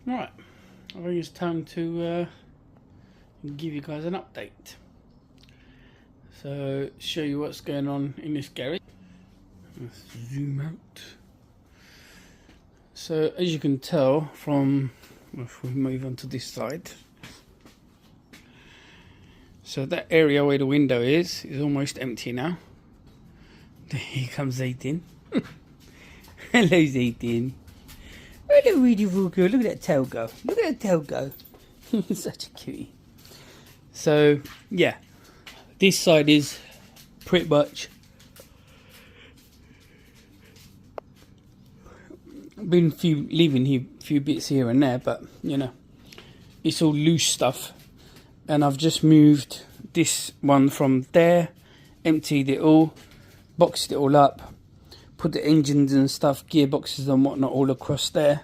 Right, I think it's time to give you guys an update. So, show you what's going on in this garage. Let's zoom out. So, as you can tell from, if we move on to this side, so that area where the window is almost empty now. Here comes Zaytin. Hello, Zaytin. Hello, beautiful girl. Look at that tail go. Look at that tail go. Such a cutie. So, yeah. This side is pretty much been leaving a few bits here and there, but you know, it's all loose stuff. And I've just moved this one from there, emptied it all, boxed it all up, put the engines and stuff, gearboxes and whatnot all across there.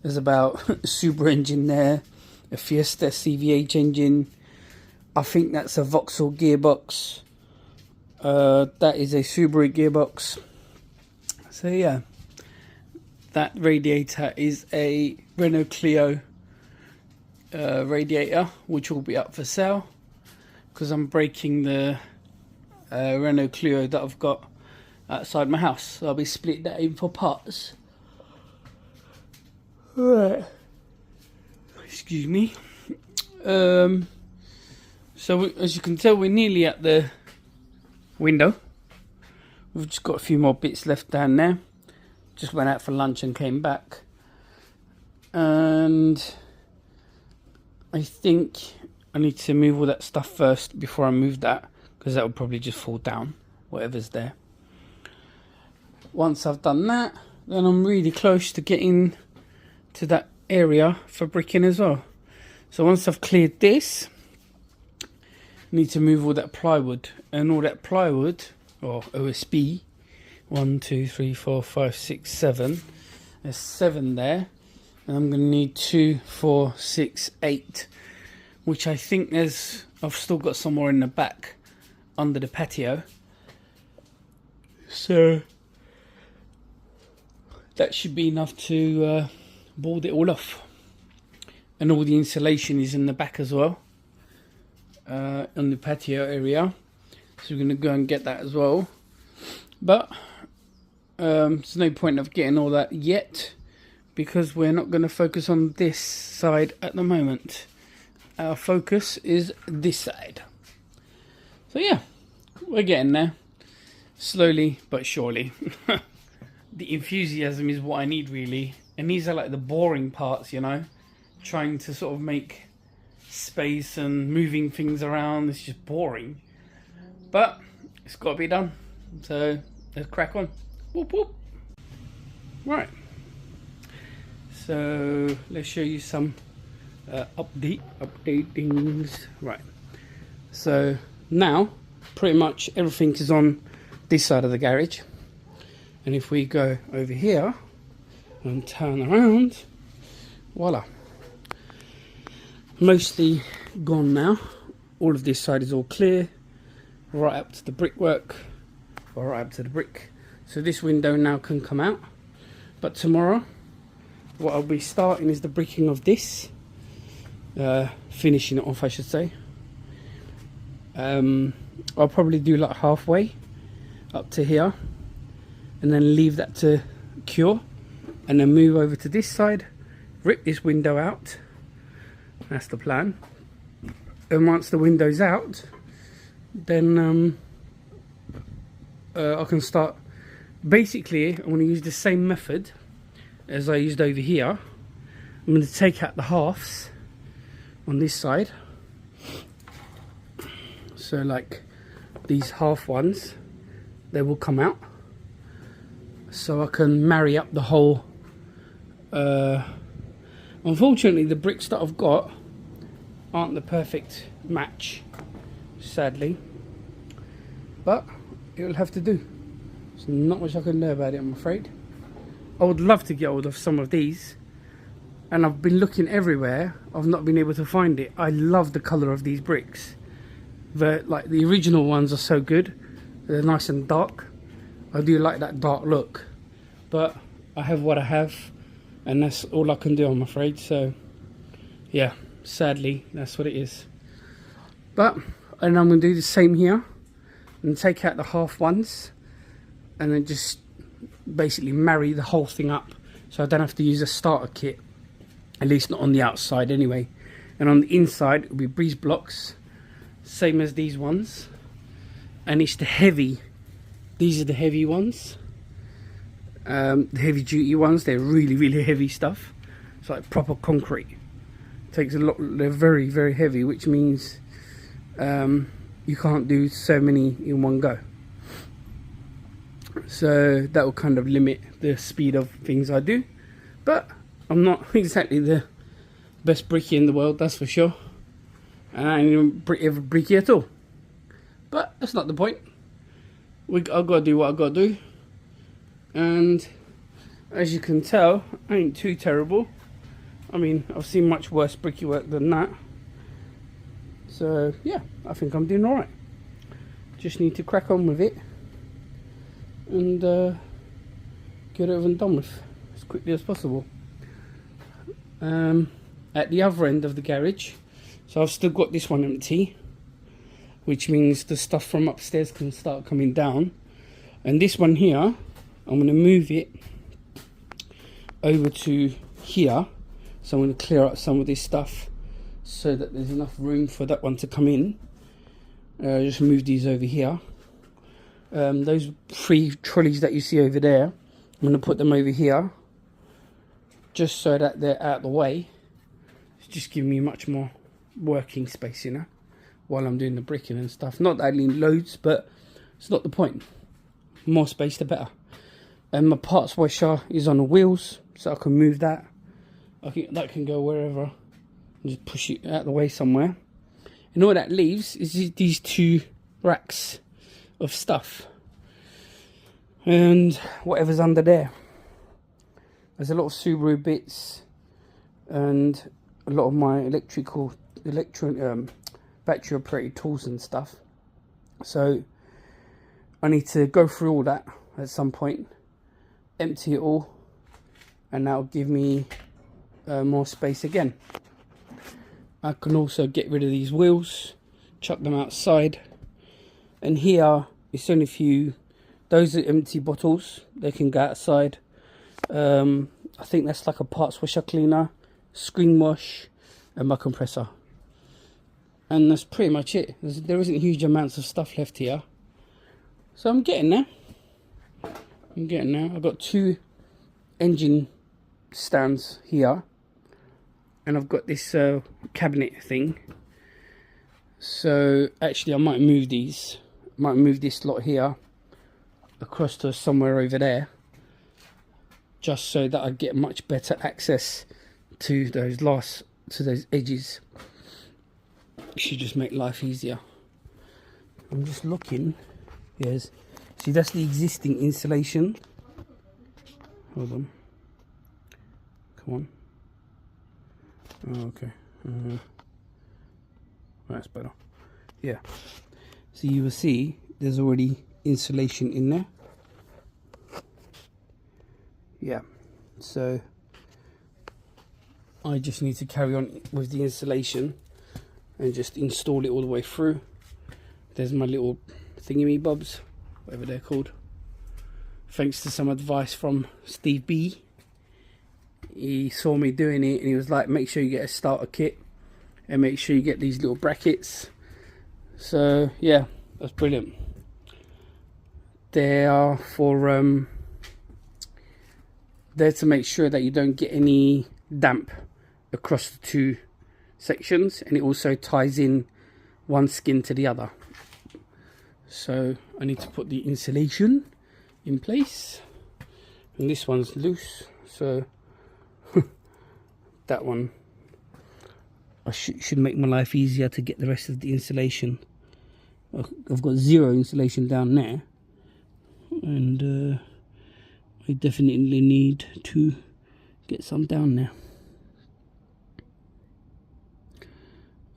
There's about a Super engine there, a Fiesta CVH engine. I think that's a Vauxhall gearbox. That is a Subaru gearbox. So yeah, that radiator is a Renault Clio radiator, which will be up for sale because I'm breaking the Renault Clio that I've got outside my house. So I'll be splitting that in for parts. Right. Excuse me. So as you can tell, we're nearly at the window. We've just got a few more bits left down there. Just went out for lunch and came back. And I think I need to move all that stuff first before I move that, because that will probably just fall down, whatever's there. Once I've done that, then I'm really close to getting to that area for bricking as well. So once I've cleared this, I need to move all that plywood, and all that plywood, or OSB, 1, 2, 3, 4, 5, 6, 7. There's 7 there, and I'm going to need 2, 4, 6, 8, which I think I've still got some more in the back under the patio. So that should be enough to board it all off. And all the insulation is in the back as well, on the patio area. So we're going to go and get that as well. But there's no point of getting all that yet, because we're not going to focus on this side at the moment. Our focus is this side. So yeah, we're getting there, slowly but surely. The enthusiasm is what I need, really. And these are like the boring parts, you know, trying to sort of make space and moving things around. It's just boring, but it's got to be done. So let's crack on. Whoop whoop. Right, so let's show you some updatings. Right, so now pretty much everything is on this side of the garage, and if we go over here and turn around, voila, mostly gone now. All of this side is all clear, right up to the brickwork, or right up to the brick. So this window now can come out. But tomorrow, what I'll be starting is the bricking of this, finishing it off, I should say. I'll probably do like halfway up to here, and then leave that to cure, and then move over to this side, rip this window out. That's the plan. And once the window's out, then I can start. Basically, I'm going to use the same method as I used over here. I'm going to take out the halves on this side. So like these half ones, they will come out. So I can marry up the whole. Unfortunately, the bricks that I've got aren't the perfect match, sadly. But it will have to do. There's not much I can do about it, I'm afraid. I would love to get hold of some of these, and I've been looking everywhere. I've not been able to find it. I love the colour of these bricks. Like the original ones are so good. They're nice and dark. I do like that dark look. But I have what I have. and that's all I can do, I'm afraid. So yeah, sadly that's what it is. But and I'm going to do the same here and take out the half ones and then just basically marry the whole thing up, so I don't have to use a starter kit, at least not on the outside anyway. And on the inside it'll be breeze blocks, same as these ones, and it's the heavy, these are the heavy ones, the heavy duty ones. They're really heavy stuff. It's like proper concrete. Takes a lot. They're very heavy, which means you can't do so many in one go. So that will kind of limit the speed of things I do. But I'm not exactly the best brickie in the world, that's for sure. And I ain't even brickie at all. But that's not the point. I've got to do what I've got to do. And as you can tell, I ain't too terrible. I mean, I've seen much worse bricky work than that. So yeah, I think I'm doing alright. Just need to crack on with it and get it over and done with as quickly as possible. At the other end of the garage, so I've still got this one empty, which means the stuff from upstairs can start coming down. And this one here, I'm going to move it over to here. So I'm going to clear out some of this stuff so that there's enough room for that one to come in. Just move these over here. Those 3 trolleys that you see over there, I'm going to put them over here, just so that they're out of the way. It's just giving me much more working space, you know, while I'm doing the bricking and stuff. Not that I need loads, but it's not the point. More space the better. And my parts washer is on the wheels, so I can move that. That can go wherever. Just push it out of the way somewhere. And all that leaves is these 2 racks of stuff. And whatever's under there. There's a lot of Subaru bits and a lot of my battery operated tools and stuff. So I need to go through all that at some point, empty it all, and that'll give me more space again. I can also get rid of these wheels, chuck them outside, and here it's only a few. Those are empty bottles, they can go outside. I think that's like a parts washer cleaner, screen wash, and my compressor, and that's pretty much it. There isn't huge amounts of stuff left here, so I'm getting there. I've got 2 engine stands here, and I've got this cabinet thing. So actually I might move these. Might move this lot here across to somewhere over there, just so that I get much better access to those edges. Should just make life easier. I'm just looking. Yes, see, that's the existing insulation. Hold on. Come on. Oh, okay. That's better. Yeah. So you will see there's already insulation in there. Yeah. So I just need to carry on with the insulation and just install it all the way through. There's my little thingy bobs, whatever they're called. Thanks to some advice from Steve B. He saw me doing it and he was like, make sure you get a starter kit and make sure you get these little brackets. So yeah, that's brilliant. They are for there to make sure that you don't get any damp across the 2 sections, and it also ties in one skin to the other. So I need to put the insulation in place, and this one's loose, so that one I should make my life easier to get the rest of the insulation. I've got 0 insulation down there, and I definitely need to get some down there.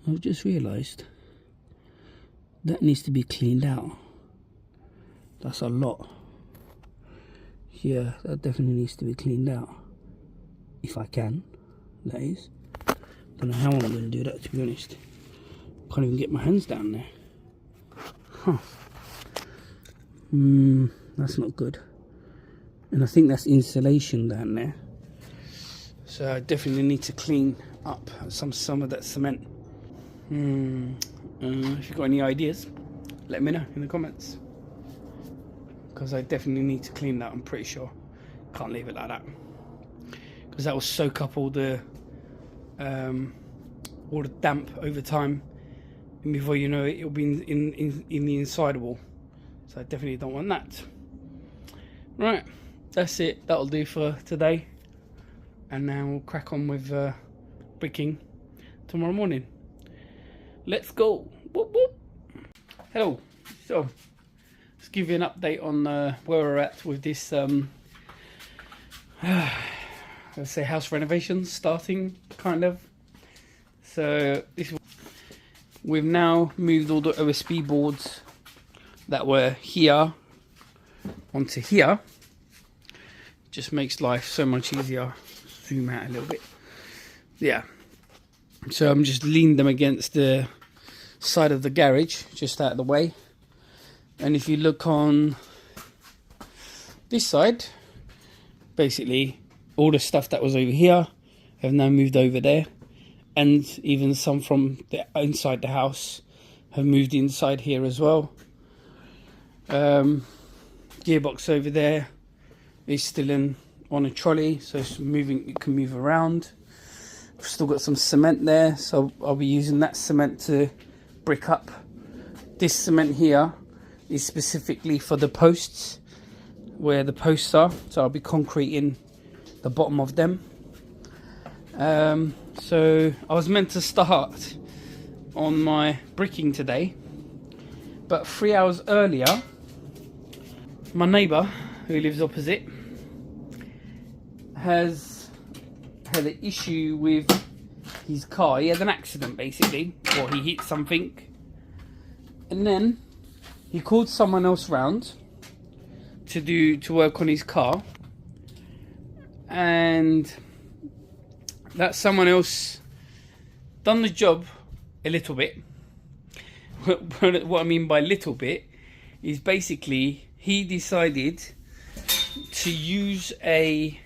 I've just realised that needs to be cleaned out. That's a lot. Yeah, that definitely needs to be cleaned out. if I can, that is. Don't know how I'm going to do that, to be honest. Can't even get my hands down there. Huh. That's not good. And I think that's insulation down there. So I definitely need to clean up some of that cement. If you've got any ideas, let me know in the comments. Because I definitely need to clean that, I'm pretty sure. Can't leave it like that. Because that will soak up all the damp over time. And before you know it, it'll be in the inside wall. So I definitely don't want that. Right, that's it. That'll do for today. And now we'll crack on with bricking tomorrow morning. Let's go. Whoop, whoop. Hello. So, let's give you an update on where we're at with this, let's say, house renovations starting, kind of. So, we've now moved all the OSB boards that were here onto here. Just makes life so much easier. Zoom out a little bit. Yeah. So I'm just leaning them against the side of the garage, just out of the way. And if you look on this side, basically all the stuff that was over here have now moved over there. And even some from the inside the house have moved inside here as well. Gearbox over there is still on a trolley, so it's moving. It can move around. I've still got some cement there, so I'll be using that cement to brick up. This cement here is specifically for the posts, where the posts are, so I'll be concreting the bottom of them. So I was meant to start on my bricking today, but 3 hours earlier, my neighbour who lives opposite has had an issue with his car. He had an accident, basically, or he hit something, and then he called someone else round to work on his car, and that someone else done the job a little bit. What I mean by little bit is basically he decided to use a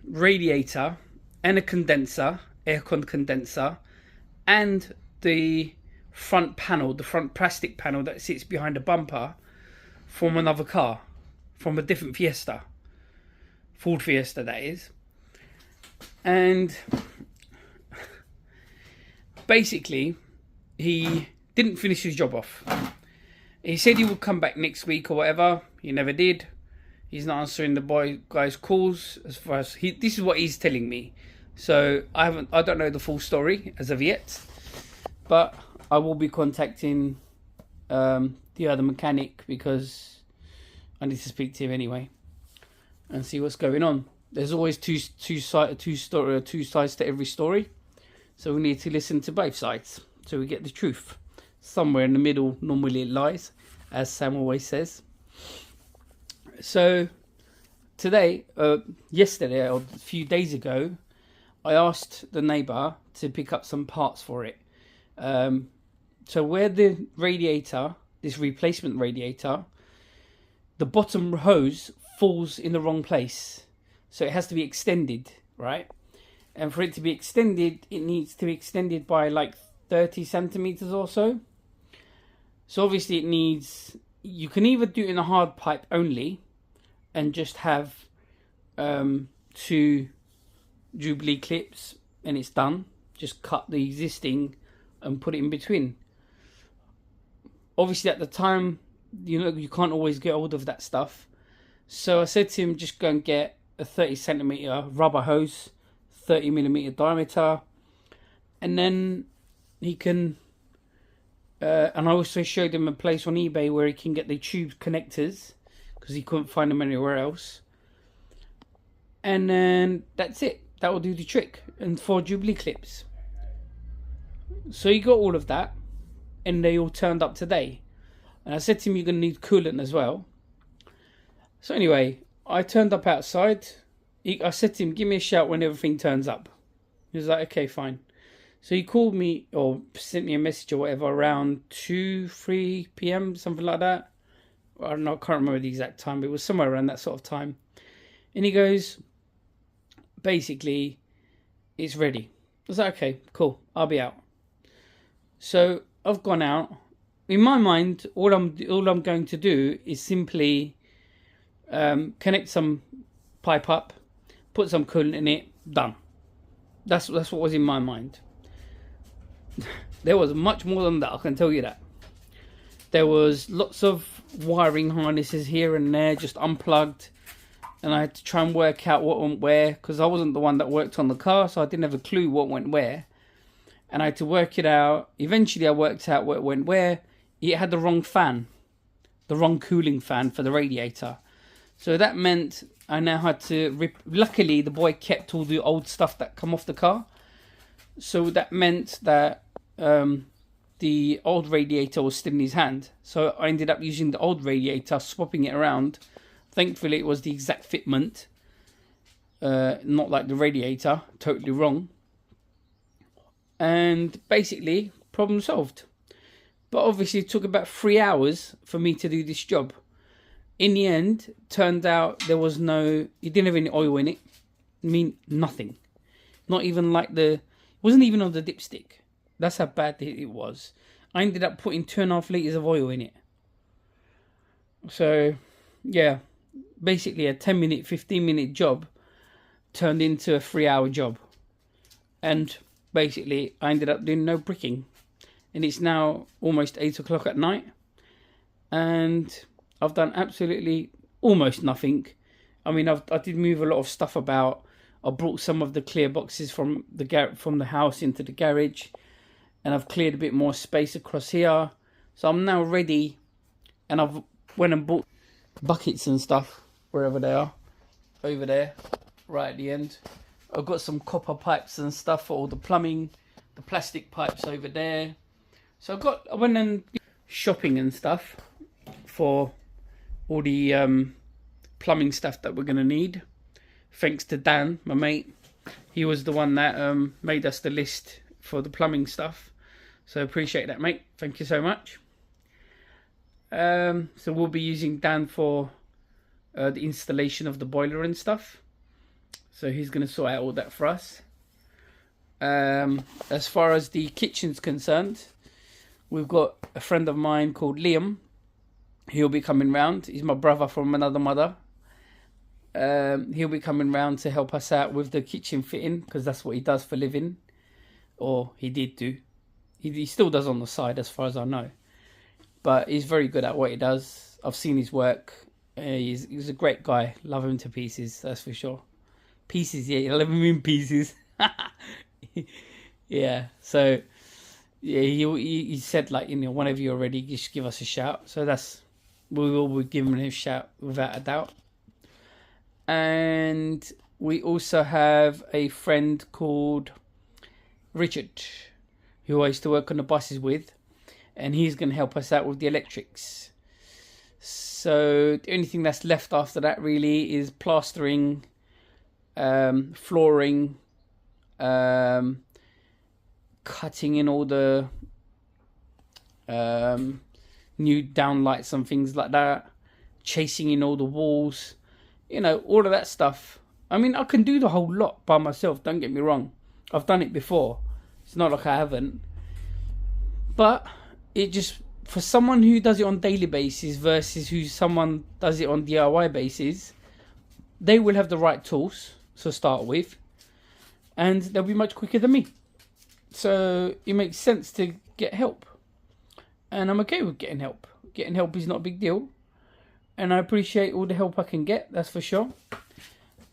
radiator and a condenser, aircon condenser, and the front panel, the front plastic panel that sits behind the bumper from another car, from a different Fiesta, Ford Fiesta that is. And basically he didn't finish his job off. He said he would come back next week or whatever. He never did. He's not answering the guy's calls as far as this is what he's telling me. So I don't know the full story as of yet, but I will be contacting the other mechanic because I need to speak to him anyway and see what's going on. There's always two sides to every story, so we need to listen to both sides so we get the truth. Somewhere in the middle normally it lies, as Sam always says. So today, yesterday or a few days ago, I asked the neighbour to pick up some parts for it. So where the radiator, this replacement radiator, the bottom hose falls in the wrong place. So it has to be extended, right? And for it to be extended, it needs to be extended by like 30 centimeters or so. So obviously it needs, you can either do it in a hard pipe only and just have 2 Jubilee clips and it's done. Just cut the existing and put it in between. Obviously at the time, you can't always get hold of that stuff. So I said to him, just go and get a 30 centimeter rubber hose, 30 millimeter diameter, and then he can, and I also showed him a place on eBay where he can get the tube connectors because he couldn't find them anywhere else. And then that's it. That will do the trick. And 4 Jubilee clips. So he got all of that, and they all turned up today. And I said to him, you're going to need coolant as well. So anyway, I turned up outside I said to him, give me a shout when everything turns up. He was like, okay, fine. So he called me or sent me a message or whatever around 2, 3 p.m, something like that. I don't know, I can't remember the exact time, but it was somewhere around that sort of time. And he goes, basically, it's ready. I was like, okay, cool, I'll be out. So I've gone out. In my mind, all I'm going to do is simply connect some pipe up, put some coolant in it, done. That's what was in my mind. There was much more than that, I can tell you that. There was lots of wiring harnesses here and there, just unplugged. And I had to try and work out what went where, because I wasn't the one that worked on the car, so I didn't have a clue what went where. And I had to work it out. Eventually I worked out what went where. It had the wrong fan, the wrong cooling fan for the radiator. So that meant I now had to rip. Luckily, the boy kept all the old stuff that come off the car. So that meant that the old radiator was still in his hand. So I ended up using the old radiator, swapping it around. Thankfully, it was the exact fitment. Not like the radiator. Totally wrong. And basically, problem solved. But obviously, it took about 3 hours for me to do this job. In the end, turned out there was no... It didn't have any oil in it. I mean, nothing. Not even like the... It wasn't even on the dipstick. That's how bad it was. I ended up putting 2.5 litres of oil in it. So, yeah. Basically, a 10-minute, 15-minute job turned into a 3-hour job. And basically, I ended up doing no bricking. And it's now almost 8 o'clock at night. And I've done absolutely almost nothing. I mean, I did move a lot of stuff about. I brought some of the clear boxes from the house into the garage. And I've cleared a bit more space across here. So I'm now ready. And I've went and bought buckets and stuff, wherever they are. Over there, right at the end. I've got some copper pipes and stuff for all the plumbing. The plastic pipes over there. So I went and shopping and stuff for all the plumbing stuff that we're going to need. Thanks to Dan, my mate. He was the one that made us the list for the plumbing stuff. So appreciate that, mate. Thank you so much. So we'll be using Dan for the installation of the boiler and stuff. So he's going to sort out all that for us. As far as the kitchen's concerned, we've got a friend of mine called Liam. He'll be coming round. He's my brother from another mother. He'll be coming round to help us out with the kitchen fitting, because that's what he does for a living. Or he did do. He still does on the side, as far as I know. But he's very good at what he does. I've seen his work. He's a great guy. Love him to pieces, that's for sure. Pieces, yeah. I love him in pieces. Yeah, so... Yeah, he said, like, whenever you're ready, just give us a shout. So we will be giving him a shout without a doubt. And we also have a friend called Richard, who I used to work on the buses with. And he's going to help us out with the electrics. So the only thing that's left after that really is plastering, flooring, cutting in all the new downlights and things like that, chasing in all the walls, all of that stuff. I mean, I can do the whole lot by myself, don't get me wrong. I've done it before. It's not like I haven't. But it just, for someone who does it on daily basis versus someone does it on DIY basis, they will have the right tools to start with, and they'll be much quicker than me. So it makes sense to get help. And I'm okay with getting help. Getting help is not a big deal. And I appreciate all the help I can get, that's for sure.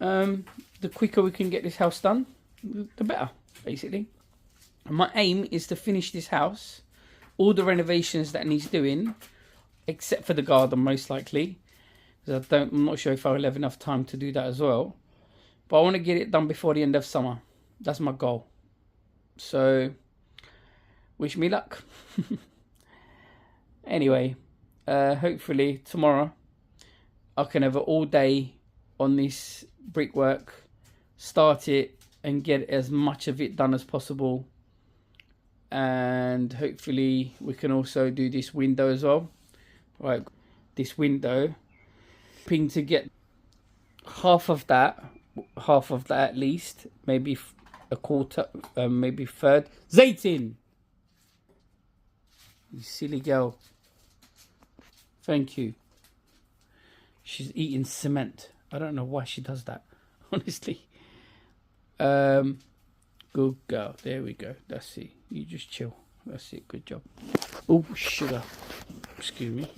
The quicker we can get this house done, the better, basically. And my aim is to finish this house, all the renovations that needs doing, except for the garden, most likely. Because I'm not sure if I'll have enough time to do that as well. But I want to get it done before the end of summer. That's my goal. So, wish me luck. Anyway, hopefully tomorrow I can have it all day on this brickwork, start it and get as much of it done as possible. And hopefully we can also do this window as well. Right, this window, hoping to get half of that at least, maybe a quarter, maybe third. Zaytin, you silly girl. Thank you. She's eating cement. I don't know why she does that, honestly. Good girl. There we go. That's it. You just chill. That's it. Good job. Oh, sugar. Excuse me.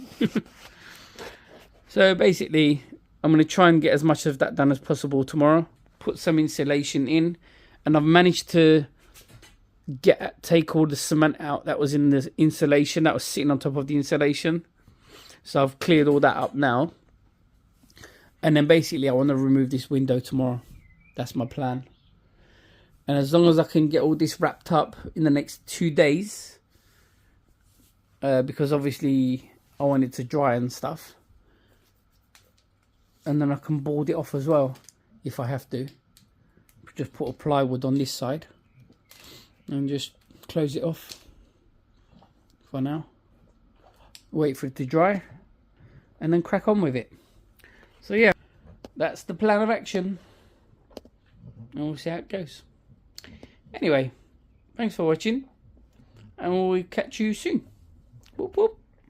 So basically, I'm going to try and get as much of that done as possible tomorrow. Put some insulation in. And I've managed to take all the cement out that was in the insulation. That was sitting on top of the insulation. So I've cleared all that up now. And then basically I want to remove this window tomorrow. That's my plan. And as long as I can get all this wrapped up in the next 2 days, because obviously I want it to dry and stuff, and then I can board it off as well if I have to. Just put a plywood on this side and just close it off for now. Wait for it to dry and then crack on with it. So yeah, that's the plan of action, and we'll see how it goes. Anyway, thanks for watching, and we'll catch you soon. Whoop whoop.